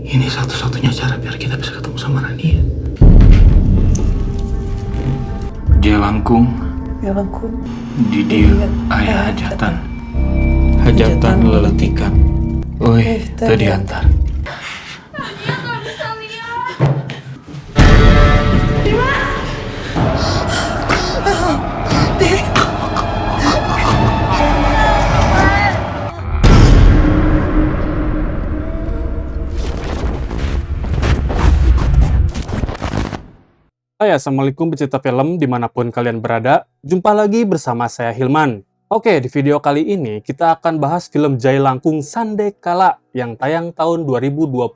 Ini satu-satunya cara biar kita bisa ketemu sama Rania. Dia langkung. Di dia ayah hajatan. Hajatan leletikan. Woi, tadi antar. Hai, assalamualaikum pecinta film dimanapun kalian berada. Jumpa lagi bersama saya Hilman. Oke, di video kali ini kita akan bahas film Jai Langkung Sandekala yang tayang tahun 2022.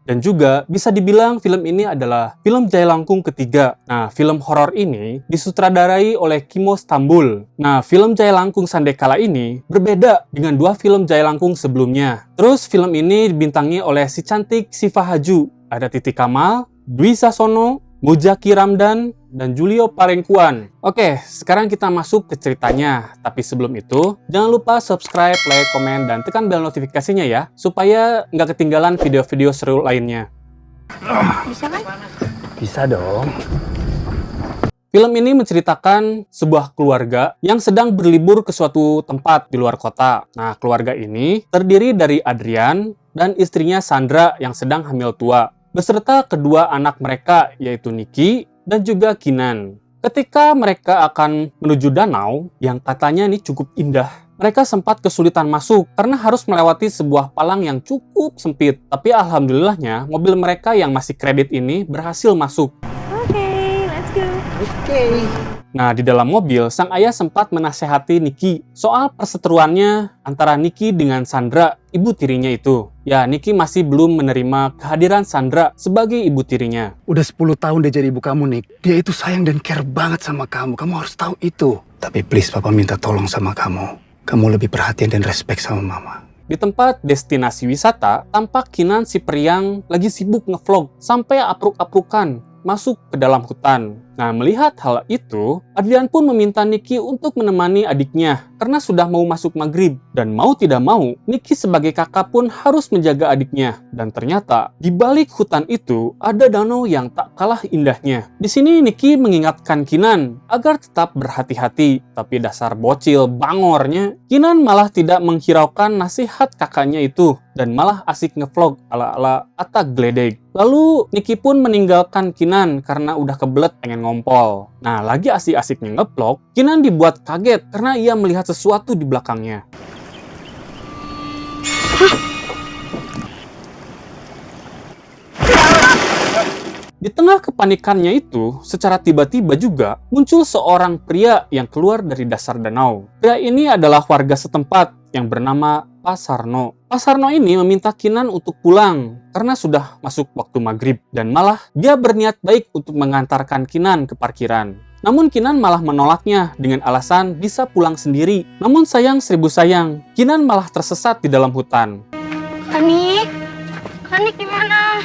Dan juga bisa dibilang film ini adalah film Jai Langkung ketiga. Nah, film horor ini disutradarai oleh Kimo Stambul. Nah, film Jai Langkung Sandekala ini berbeda dengan dua film Jai Langkung sebelumnya. Terus film ini dibintangi oleh si cantik Siva Haju. Ada Titi Kamal, Dwi Sasono, Mujaki Ramdan, dan Julio Parengkuan. Oke, sekarang kita masuk ke ceritanya. Tapi sebelum itu, jangan lupa subscribe, like, komen, dan tekan bel notifikasinya ya, supaya nggak ketinggalan video-video seru lainnya. Bisa kan? Bisa dong. Film ini menceritakan sebuah keluarga yang sedang berlibur ke suatu tempat di luar kota. Nah, keluarga ini terdiri dari Adrian dan istrinya Sandra yang sedang hamil tua, beserta kedua anak mereka yaitu Niki dan juga Kinan. Ketika mereka akan menuju danau yang katanya ini cukup indah, mereka sempat kesulitan masuk karena harus melewati sebuah palang yang cukup sempit. Tapi alhamdulillahnya mobil mereka yang masih kredit ini berhasil masuk. Oke, let's go. Nah, di dalam mobil, sang ayah sempat menasehati Niki soal perseteruannya antara Niki dengan Sandra, ibu tirinya itu. Ya, Niki masih belum menerima kehadiran Sandra sebagai ibu tirinya. Udah 10 tahun dia jadi ibu kamu, Nick. Dia itu sayang dan care banget sama kamu. Kamu harus tahu itu. Tapi please, Papa minta tolong sama kamu. Kamu lebih perhatian dan respect sama Mama. Di tempat destinasi wisata, tampak Kinan si Priang lagi sibuk ngevlog sampai apruk-aprukan masuk ke dalam hutan. Nah, melihat hal itu, Adrian pun meminta Niki untuk menemani adiknya karena sudah mau masuk maghrib. Dan mau tidak mau, Niki sebagai kakak pun harus menjaga adiknya. Dan ternyata, di balik hutan itu ada danau yang tak kalah indahnya. Di sini Niki mengingatkan Kinan agar tetap berhati-hati. Tapi dasar bocil bangornya, Kinan malah tidak menghiraukan nasihat kakaknya itu dan malah asik ngevlog ala-ala Atta Gledek. Lalu Niki pun meninggalkan Kinan karena udah kebelet pengen ngompol. Nah, lagi asik-asiknya ngevlog, Kinan dibuat kaget karena ia melihat sesuatu di belakangnya. Di tengah kepanikannya itu, secara tiba-tiba juga muncul seorang pria yang keluar dari dasar danau. Pria ini adalah warga setempat yang bernama Pak Sarno. Pak Sarno ini meminta Kinan untuk pulang karena sudah masuk waktu maghrib dan malah dia berniat baik untuk mengantarkan Kinan ke parkiran. Namun Kinan malah menolaknya dengan alasan bisa pulang sendiri. Namun sayang seribu sayang, Kinan malah tersesat di dalam hutan. Kanik di mana?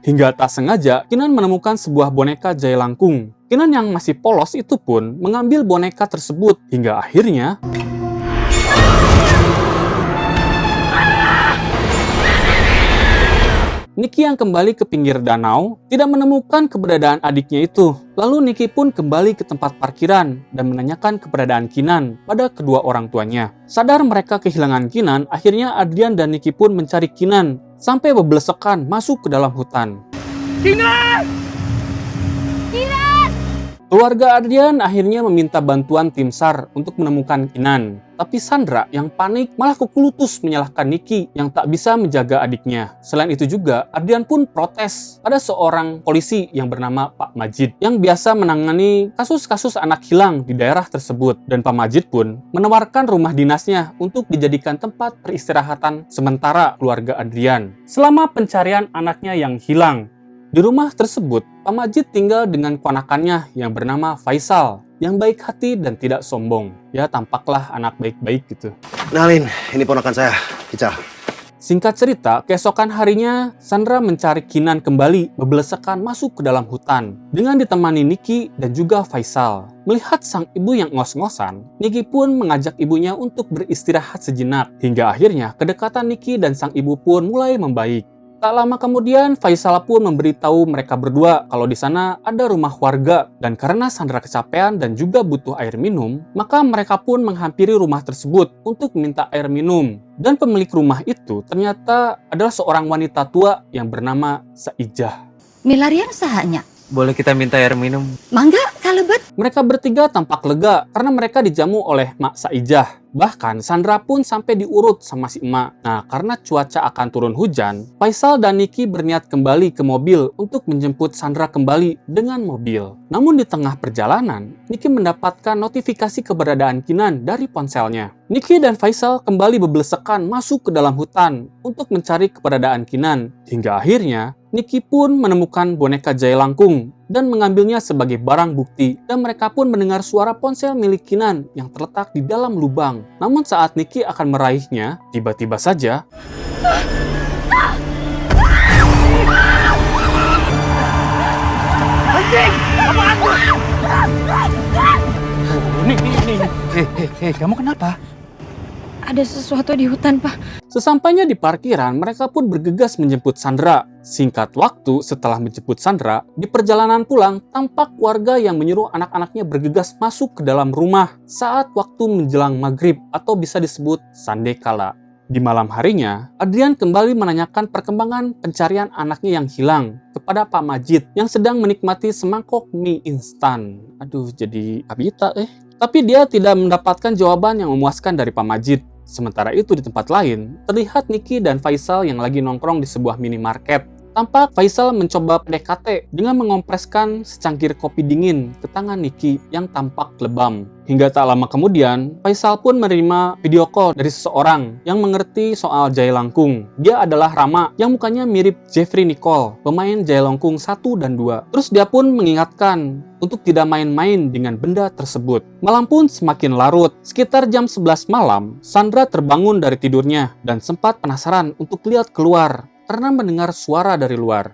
Hingga tak sengaja, Kinan menemukan sebuah boneka Jai Langkung. Kinan yang masih polos itu pun mengambil boneka tersebut. Hingga akhirnya Niki yang kembali ke pinggir danau tidak menemukan keberadaan adiknya itu. Lalu Niki pun kembali ke tempat parkiran dan menanyakan keberadaan Kinan pada kedua orang tuanya. Sadar mereka kehilangan Kinan, akhirnya Adrian dan Niki pun mencari Kinan sampai bebelesekan masuk ke dalam hutan. Kinan! Keluarga Adrian akhirnya meminta bantuan tim SAR untuk menemukan Kinan. Tapi Sandra yang panik malah kekulutus menyalahkan Niki yang tak bisa menjaga adiknya. Selain itu juga, Adrian pun protes pada seorang polisi yang bernama Pak Majid yang biasa menangani kasus-kasus anak hilang di daerah tersebut. Dan Pak Majid pun menawarkan rumah dinasnya untuk dijadikan tempat peristirahatan sementara keluarga Adrian selama pencarian anaknya yang hilang. Di rumah tersebut, Pak Majid tinggal dengan ponakannya yang bernama Faisal, yang baik hati dan tidak sombong. Ya, tampaklah anak baik-baik gitu. Kenalin, ini ponakan saya, Ica. Singkat cerita, keesokan harinya Sandra mencari Kinan kembali bebelesekan masuk ke dalam hutan dengan ditemani Niki dan juga Faisal. Melihat sang ibu yang ngos-ngosan, Niki pun mengajak ibunya untuk beristirahat sejenak. Hingga akhirnya kedekatan Niki dan sang ibu pun mulai membaik. Tak lama kemudian, Faisal pun memberitahu mereka berdua kalau di sana ada rumah warga, dan karena Sandra kecapean dan juga butuh air minum, maka mereka pun menghampiri rumah tersebut untuk minta air minum. Dan pemilik rumah itu ternyata adalah seorang wanita tua yang bernama Saijah. Milarian sahanya. Boleh kita minta air minum? Mangga, kalebet. Mereka bertiga tampak lega karena mereka dijamu oleh Mak Saijah. Bahkan Sandra pun sampai diurut sama si emak. Nah, karena cuaca akan turun hujan, Faisal dan Niki berniat kembali ke mobil untuk menjemput Sandra kembali dengan mobil. Namun di tengah perjalanan, Niki mendapatkan notifikasi keberadaan Kinan dari ponselnya. Niki dan Faisal kembali bebelesekan masuk ke dalam hutan untuk mencari keberadaan Kinan. Hingga akhirnya, Niki pun menemukan boneka Jaya Langkung dan mengambilnya sebagai barang bukti, dan mereka pun mendengar suara ponsel milik Kinan yang terletak di dalam lubang. Namun saat Niki akan meraihnya, tiba-tiba saja Hei, kamu kenapa? Ada sesuatu di hutan, Pak. sesampainya di parkiran, mereka pun bergegas menjemput Sandra. Singkat waktu setelah menjemput Sandra, di perjalanan pulang, tampak warga yang menyuruh anak-anaknya bergegas masuk ke dalam rumah saat waktu menjelang maghrib atau bisa disebut sandekala. Di malam harinya, Adrian kembali menanyakan perkembangan pencarian anaknya yang hilang kepada Pak Majid yang sedang menikmati semangkok mie instan. Aduh, jadi abita Tapi dia tidak mendapatkan jawaban yang memuaskan dari Pak Majid. Sementara itu di tempat lain, terlihat Niki dan Faisal yang lagi nongkrong di sebuah minimarket. Tampak Faisal mencoba PDKT dengan mengompreskan secangkir kopi dingin ke tangan Niki yang tampak lebam. Hingga tak lama kemudian, Faisal pun menerima video call dari seseorang yang mengerti soal Jaya Langkung. Dia adalah Rama yang mukanya mirip Jeffrey Nicole, pemain Jaya Langkung 1 dan 2. Terus dia pun mengingatkan untuk tidak main-main dengan benda tersebut. Malam pun semakin larut. Sekitar jam 11 malam, Sandra terbangun dari tidurnya dan sempat penasaran untuk lihat keluar karena mendengar suara dari luar.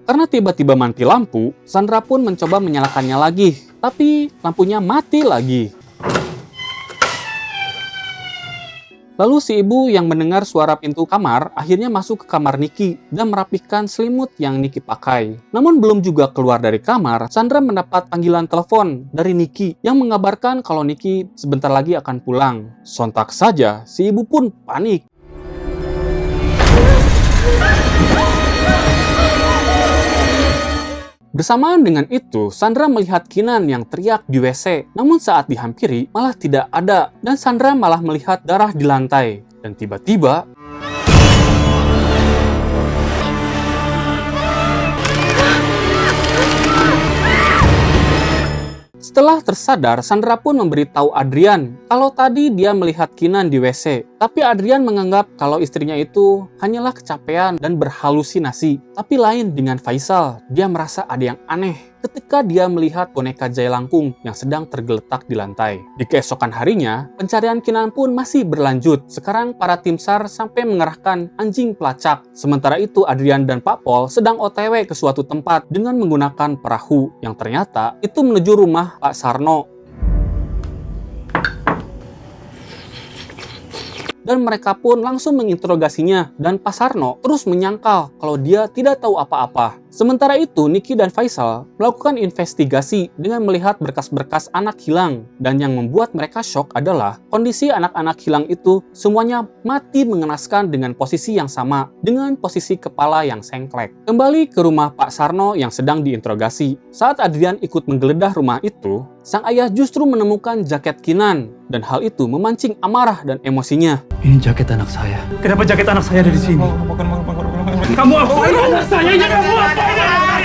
Karena tiba-tiba mati lampu, Sandra pun mencoba menyalakannya lagi, tapi lampunya mati lagi. Lalu si ibu yang mendengar suara pintu kamar akhirnya masuk ke kamar Niki dan merapikan selimut yang Niki pakai. Namun belum juga keluar dari kamar, Sandra mendapat panggilan telepon dari Niki yang mengabarkan kalau Niki sebentar lagi akan pulang. Sontak saja, si ibu pun panik. Bersamaan dengan itu, Sandra melihat Kinan yang teriak di WC. Namun saat dihampiri, malah tidak ada. Dan Sandra malah melihat darah di lantai. Dan tiba-tiba, setelah tersadar, Sandra pun memberitahu Adrian kalau tadi dia melihat Kinan di WC. Tapi Adrian menganggap kalau istrinya itu hanyalah kecapean dan berhalusinasi. Tapi lain dengan Faisal, dia merasa ada yang aneh ketika dia melihat boneka Jaya Langkung yang sedang tergeletak di lantai. Di keesokan harinya, pencarian Kinan pun masih berlanjut. Sekarang para tim SAR sampai mengerahkan anjing pelacak. Sementara itu Adrian dan Pak Pol sedang OTW ke suatu tempat dengan menggunakan perahu yang ternyata itu menuju rumah Pak Sarno. Dan mereka pun langsung menginterogasinya dan Pak Sarno terus menyangkal kalau dia tidak tahu apa-apa. Sementara itu, Niki dan Faisal melakukan investigasi dengan melihat berkas-berkas anak hilang. Dan yang membuat mereka syok adalah kondisi anak-anak hilang itu semuanya mati mengenaskan dengan posisi yang sama, dengan posisi kepala yang sengklek. Kembali ke rumah Pak Sarno yang sedang diinterogasi. Saat Adrian ikut menggeledah rumah itu, sang ayah justru menemukan jaket Kinan. Dan hal itu memancing amarah dan emosinya. Ini jaket anak saya. Kenapa jaket anak saya ada di sini? Kamu apain anak saya? Ya kamu apain anak saya?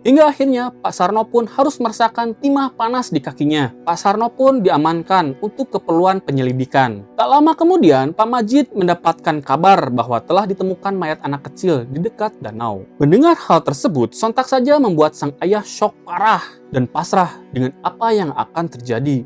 Hingga akhirnya Pak Sarno pun harus merasakan timah panas di kakinya. Pak Sarno pun diamankan untuk keperluan penyelidikan. Tak lama kemudian, Pak Majid mendapatkan kabar bahwa telah ditemukan mayat anak kecil di dekat danau. Mendengar hal tersebut, sontak saja membuat sang ayah syok parah dan pasrah dengan apa yang akan terjadi.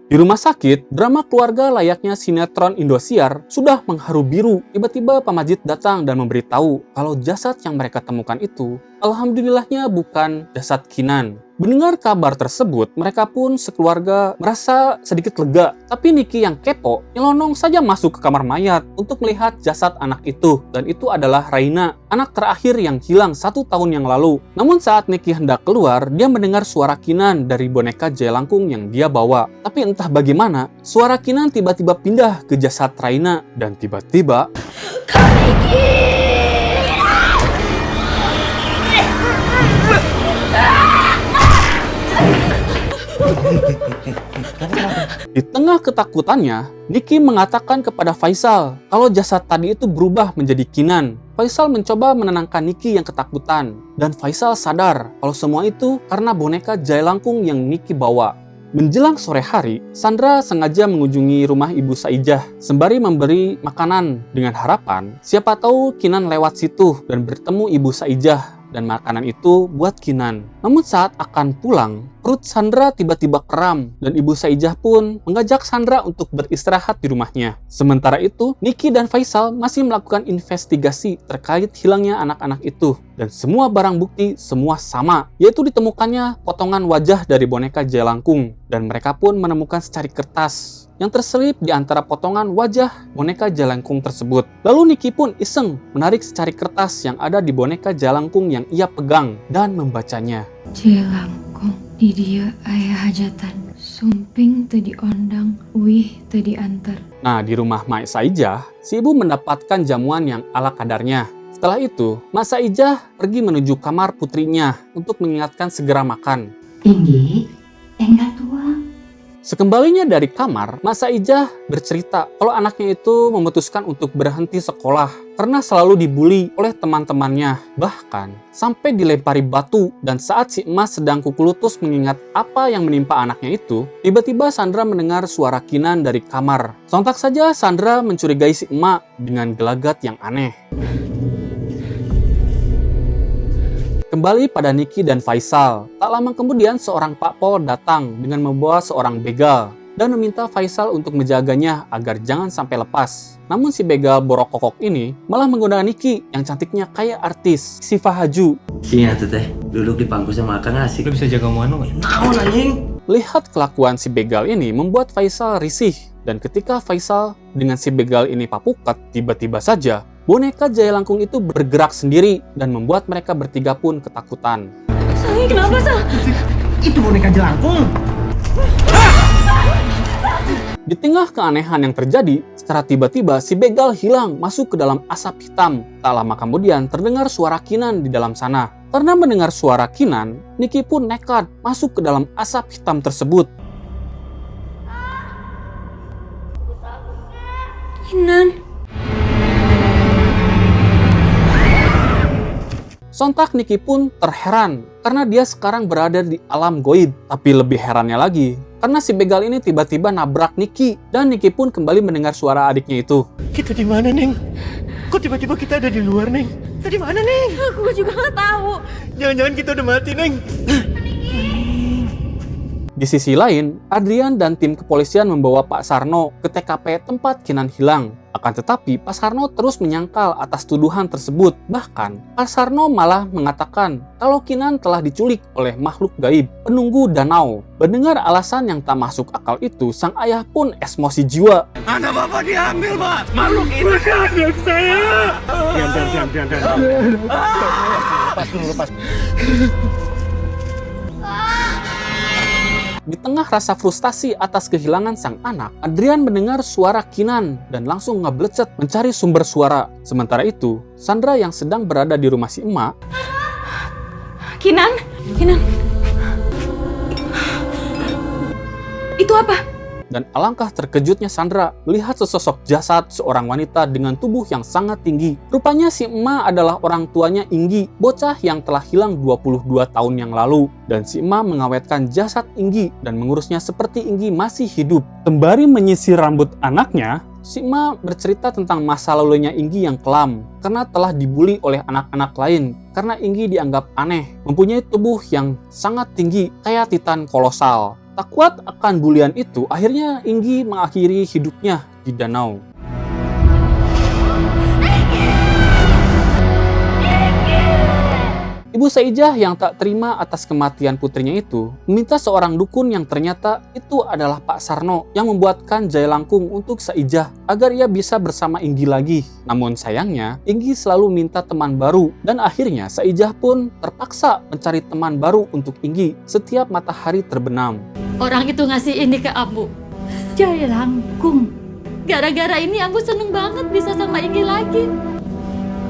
Di rumah sakit, drama keluarga layaknya sinetron Indosiar sudah mengharu biru. Tiba-tiba Pak Majid datang dan memberitahu kalau jasad yang mereka temukan itu, alhamdulillahnya bukan jasad Kinan. Mendengar kabar tersebut, mereka pun sekeluarga merasa sedikit lega. Tapi Niki yang kepo, nyelonong saja masuk ke kamar mayat untuk melihat jasad anak itu. Dan itu adalah Raina, anak terakhir yang hilang 1 tahun yang lalu. Namun saat Niki hendak keluar, dia mendengar suara Kinan dari boneka Jailangkung yang dia bawa. Tapi entah bagaimana, suara Kinan tiba-tiba pindah ke jasad Raina. Dan tiba-tiba... Di tengah ketakutannya, Niki mengatakan kepada Faisal kalau jasad tadi itu berubah menjadi Kinan. Faisal mencoba menenangkan Niki yang ketakutan, dan Faisal sadar kalau semua itu karena boneka Jailangkung yang Niki bawa. Menjelang sore hari, Sandra sengaja mengunjungi rumah Ibu Saijah sembari memberi makanan dengan harapan siapa tahu Kinan lewat situ dan bertemu Ibu Saijah. Dan makanan itu buat Kinan. Namun saat akan pulang, perut Sandra tiba-tiba kram dan Ibu Saijah pun mengajak Sandra untuk beristirahat di rumahnya. Sementara itu, Niki dan Faisal masih melakukan investigasi terkait hilangnya anak-anak itu. Dan semua barang bukti semua sama, yaitu ditemukannya potongan wajah dari boneka Jailangkung. Dan mereka pun menemukan secari kertas yang terselip di antara potongan wajah boneka Jailangkung tersebut. Lalu Niki pun iseng menarik secari kertas yang ada di boneka Jailangkung yang ia pegang dan membacanya. Jailangkung, di dia ayah hajatan, sumping teu diondang, wih teu diantar. Nah, di rumah Mak Saijah, si ibu mendapatkan jamuan yang ala kadarnya. Setelah itu, Mak Saijah pergi menuju kamar putrinya untuk mengingatkan segera makan. Tinggi, enggak tua. Sekembalinya dari kamar, Mak Saijah bercerita kalau anaknya itu memutuskan untuk berhenti sekolah karena selalu dibully oleh teman-temannya. Bahkan sampai dilempari batu. Dan saat si emas sedang kuku lutut mengingat apa yang menimpa anaknya itu, tiba-tiba Sandra mendengar suara Kinan dari kamar. Sontak saja Sandra mencurigai si emak dengan gelagat yang aneh. Kembali pada Niki dan Faisal. Tak lama kemudian seorang Pak Pol datang dengan membawa seorang begal dan meminta Faisal untuk menjaganya agar jangan sampai lepas. Namun si begal borok kokok ini malah menggunakan Niki yang cantiknya kayak artis, si Fahaju. Sini atuh teh, duduk di pangku sama Akang asik. Lu bisa jaga manu nggak? Naon anjing? Lihat kelakuan si begal ini membuat Faisal risih. Dan ketika Faisal dengan si begal ini papukat, tiba-tiba saja boneka Jailangkung itu bergerak sendiri dan membuat mereka bertiga pun ketakutan. Sayang, kenapa, Sang? Itu boneka Jailangkung. Di tengah keanehan yang terjadi, secara tiba-tiba si begal hilang masuk ke dalam asap hitam. Tak lama kemudian terdengar suara Kinan di dalam sana. Karena mendengar suara Kinan, Niki pun nekat masuk ke dalam asap hitam tersebut. Kinan. Sontak Niki pun terheran karena dia sekarang berada di alam goib. Tapi lebih herannya lagi, karena si begal ini tiba-tiba nabrak Niki dan Niki pun kembali mendengar suara adiknya itu. Kita di mana, Neng? Kok tiba-tiba kita ada di luar, Neng? Kita di mana, Neng? Aku juga nggak tahu. Jangan-jangan kita udah mati, Neng? Di sisi lain, Adrian dan tim kepolisian membawa Pak Sarno ke TKP tempat Kinan hilang. Akan tetapi, Pak Sarno terus menyangkal atas tuduhan tersebut. Bahkan, Pak Sarno malah mengatakan kalau Kinan telah diculik oleh makhluk gaib, penunggu danau. Mendengar alasan yang tak masuk akal itu, sang ayah pun emosi jiwa. Anak bapak diambil, Pak! Makhluk itu anak saya! Diam. Lepas dulu, lepas. Di tengah rasa frustasi atas kehilangan sang anak, Adrian mendengar suara Kinan dan langsung ngeblecet mencari sumber suara. Sementara itu, Sandra yang sedang berada di rumah si emak. Kinan. Itu apa? dan alangkah terkejutnya Sandra melihat sesosok jasad seorang wanita dengan tubuh yang sangat tinggi. Rupanya si emak adalah orang tuanya Inggi, bocah yang telah hilang 22 tahun yang lalu. Dan si emak mengawetkan jasad Inggi dan mengurusnya seperti Inggi masih hidup. Sembari menyisir rambut anaknya, si emak bercerita tentang masa lalunya Inggi yang kelam karena telah dibully oleh anak-anak lain karena Inggi dianggap aneh, mempunyai tubuh yang sangat tinggi kayak titan kolosal. Tak kuat akan bulian itu, akhirnya Inggi mengakhiri hidupnya di danau. Ibu Saijah yang tak terima atas kematian putrinya itu meminta seorang dukun yang ternyata itu adalah Pak Sarno yang membuatkan Jaya Langkung untuk Saijah agar ia bisa bersama Inggi lagi. Namun sayangnya Inggi selalu minta teman baru dan akhirnya Saijah pun terpaksa mencari teman baru untuk Inggi setiap matahari terbenam. Orang itu ngasih ini ke Ambu, Jaya Langkung. Gara-gara ini Ambu seneng banget bisa sama Inggi lagi.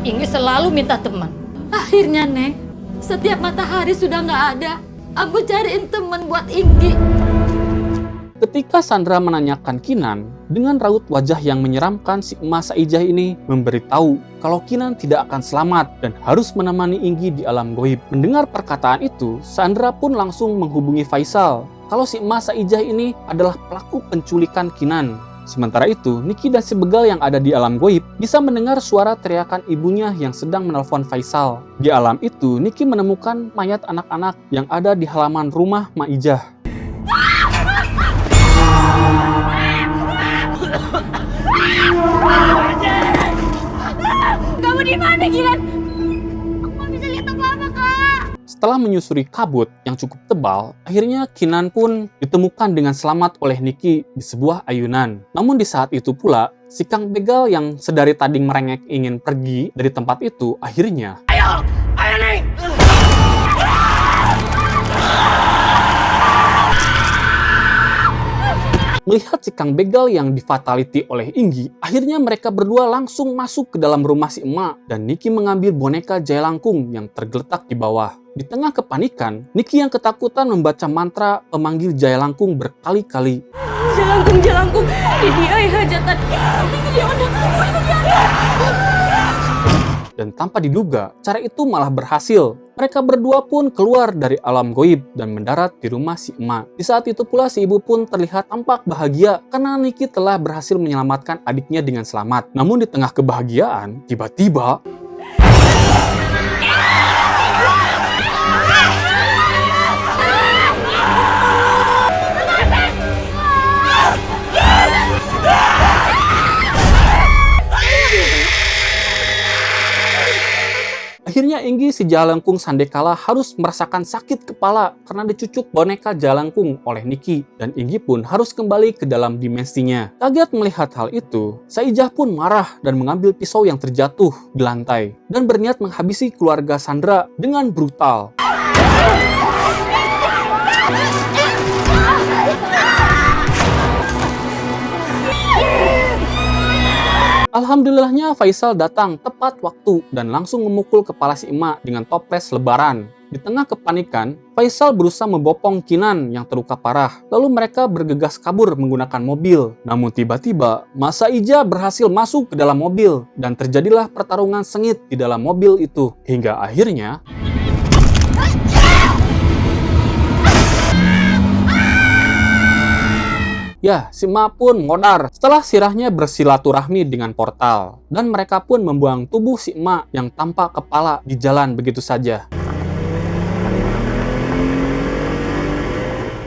Inggi selalu minta teman. Akhirnya Neng, setiap matahari sudah nggak ada, Ambu cariin teman buat Inggi. Ketika Sandra menanyakan Kinan, dengan raut wajah yang menyeramkan, si emak Saijah ini memberitahu kalau Kinan tidak akan selamat dan harus menemani Inggi di alam goib. Mendengar perkataan itu, Sandra pun langsung menghubungi Faisal kalau si emak Saijah ini adalah pelaku penculikan Kinan. Sementara itu, Niki dan si begal yang ada di alam goib bisa mendengar suara teriakan ibunya yang sedang menelpon Faisal. Di alam itu, Niki menemukan mayat anak-anak yang ada di halaman rumah Maijah. Kamu di mana, Kinan? Aku nggak bisa lihat apa-apa, Kak. Setelah menyusuri kabut yang cukup tebal, akhirnya Kinan pun ditemukan dengan selamat oleh Niki di sebuah ayunan. Namun di saat itu pula, si Kang Begal yang sedari tadi merengek ingin pergi dari tempat itu, akhirnya Ayo nih. melihat si Kang Begal yang difatality oleh Inggi, akhirnya mereka berdua langsung masuk ke dalam rumah si emak dan Niki mengambil boneka Jaya Langkung yang tergeletak di bawah. Di tengah kepanikan, Niki yang ketakutan membaca mantra pemanggil Jaya Langkung berkali-kali. Jaya Langkung, ini ayah hajatan. Ini dia udah Dan tanpa diduga, cara itu malah berhasil. Mereka berdua pun keluar dari alam goib dan mendarat di rumah si emak. Di saat itu pula si ibu pun terlihat tampak bahagia karena Niki telah berhasil menyelamatkan adiknya dengan selamat. Namun di tengah kebahagiaan, tiba-tiba akhirnya Inggi si Jaya Langkung Sandekala harus merasakan sakit kepala karena dicucuk boneka Jaya Langkung oleh Niki dan Inggi pun harus kembali ke dalam dimensinya. Kaget melihat hal itu, Saijah pun marah dan mengambil pisau yang terjatuh di lantai dan berniat menghabisi keluarga Sandra dengan brutal. Alhamdulillahnya Faisal datang tepat waktu dan langsung memukul kepala si emak dengan toples lebaran. Di tengah kepanikan, Faisal berusaha membopong Kinan yang terluka parah. Lalu mereka bergegas kabur menggunakan mobil. Namun tiba-tiba, Mas Saijah berhasil masuk ke dalam mobil dan terjadilah pertarungan sengit di dalam mobil itu. Hingga akhirnya ya, si emak pun modar setelah sirahnya bersilaturahmi dengan portal. Dan mereka pun membuang tubuh si emak yang tanpa kepala di jalan begitu saja.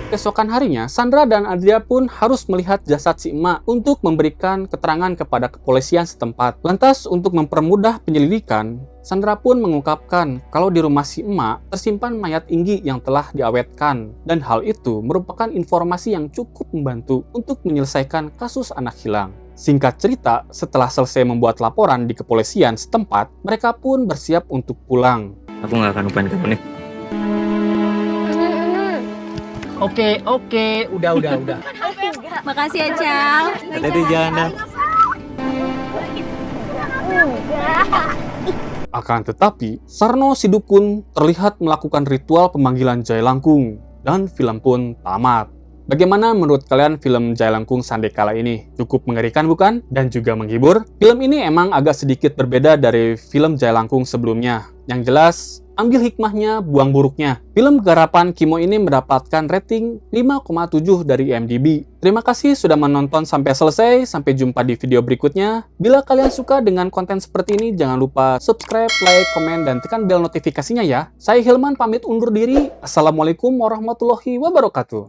Keesokan harinya, Sandra dan Adria pun harus melihat jasad si emak untuk memberikan keterangan kepada kepolisian setempat. Lantas, untuk mempermudah penyelidikan, Sandra pun mengungkapkan kalau di rumah si emak tersimpan mayat Inggi yang telah diawetkan. Dan hal itu merupakan informasi yang cukup membantu untuk menyelesaikan kasus anak hilang. Singkat cerita, setelah selesai membuat laporan di kepolisian setempat, mereka pun bersiap untuk pulang. Aku nggak akan lupain kamu nih. Oke, udah. Makasih ya, Cal. Hati-hati jalan. Akan tetapi, Sarno si dukun terlihat melakukan ritual pemanggilan Jaya Langkung dan film pun tamat. Bagaimana menurut kalian film Jailangkung Sandekala ini? Cukup mengerikan bukan? Dan juga menghibur? Film ini emang agak sedikit berbeda dari film Jailangkung sebelumnya. Yang jelas, ambil hikmahnya, buang buruknya. Film garapan Kimo ini mendapatkan rating 5,7 dari IMDb. Terima kasih sudah menonton sampai selesai. Sampai jumpa di video berikutnya. Bila kalian suka dengan konten seperti ini, jangan lupa subscribe, like, komen, dan tekan bel notifikasinya ya. Saya Hilman pamit undur diri. Assalamualaikum warahmatullahi wabarakatuh.